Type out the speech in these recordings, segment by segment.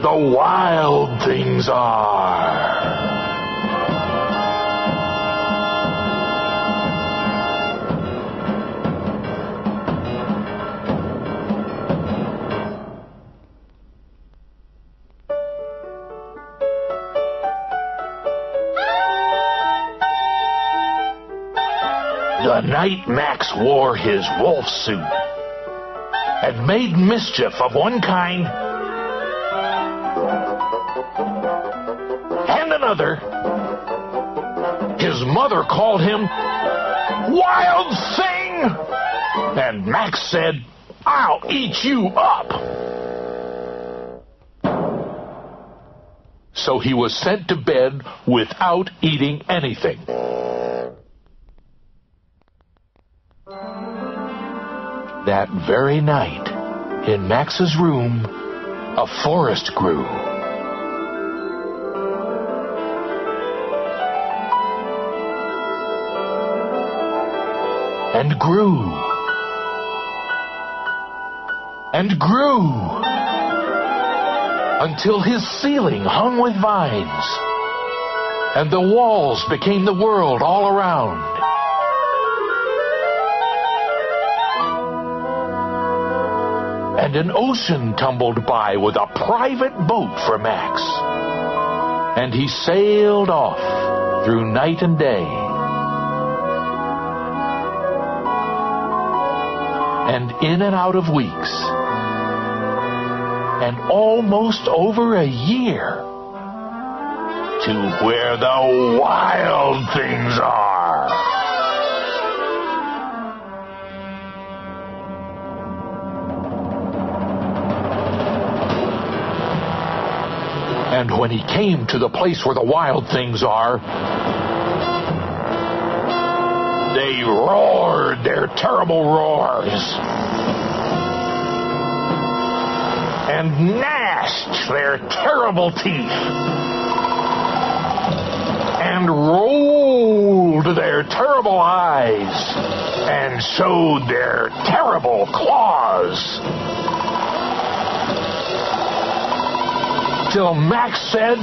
the wild things are. The night Max wore his wolf suit and made mischief of one kind and another, his mother called him Wild Thing, and Max said, "I'll eat you up." So he was sent to bed without eating anything. That very night, in Max's room, a forest grew. And grew. And grew. Until his ceiling hung with vines. And the walls became the world all around. And an ocean tumbled by with a private boat for Max. And he sailed off through night and day. And in and out of weeks. And almost over a year. To where the wild things are. And when he came to the place where the wild things are, they roared their terrible roars and gnashed their terrible teeth and rolled their terrible eyes and showed their terrible claws. Till Max said,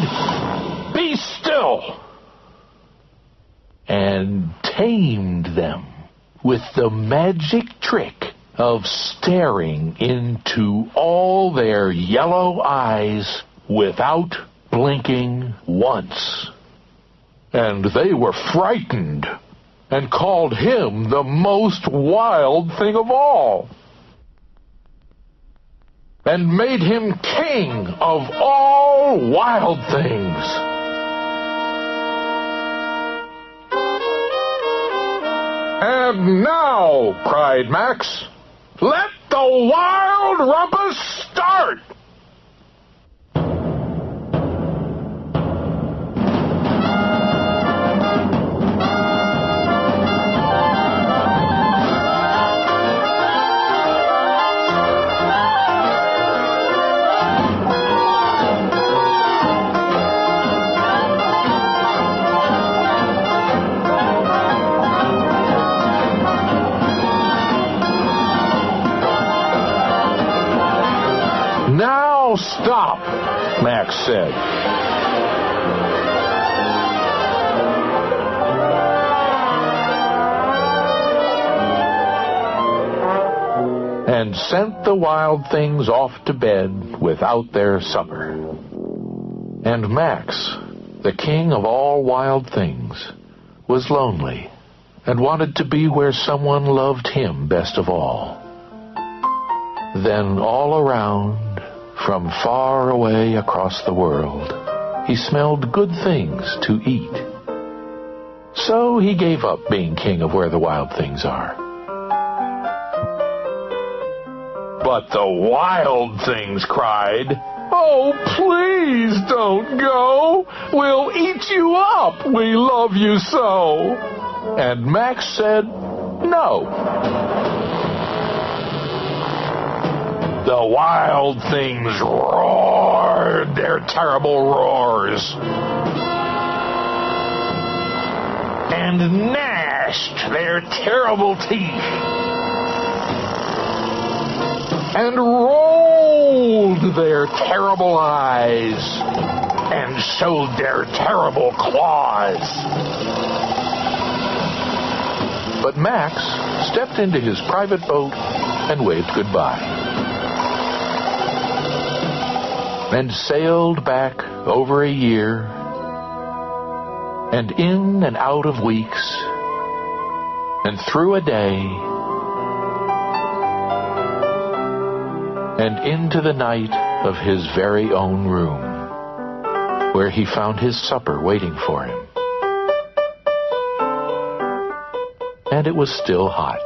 "Be still," and tamed them with the magic trick of staring into all their yellow eyes without blinking once. And they were frightened and called him the most wild thing of all, and made him king of all wild things. "And now," cried Max, "let the wild rumpus start!" "Now stop," Max said. And sent the wild things off to bed without their supper. And Max, the king of all wild things, was lonely and wanted to be where someone loved him best of all. Then all around, from far away across the world, he smelled good things to eat. So he gave up being king of where the wild things are. But the wild things cried, "Oh, please don't go. We'll eat you up. We love you so." And Max said, "No." The wild things roared their terrible roars and gnashed their terrible teeth and rolled rolled their terrible eyes and showed their terrible claws. But Max stepped into his private boat and waved goodbye, and sailed back over a year, and in and out of weeks, and through a day, and into the night of his very own room, where he found his supper waiting for him. And it was still hot.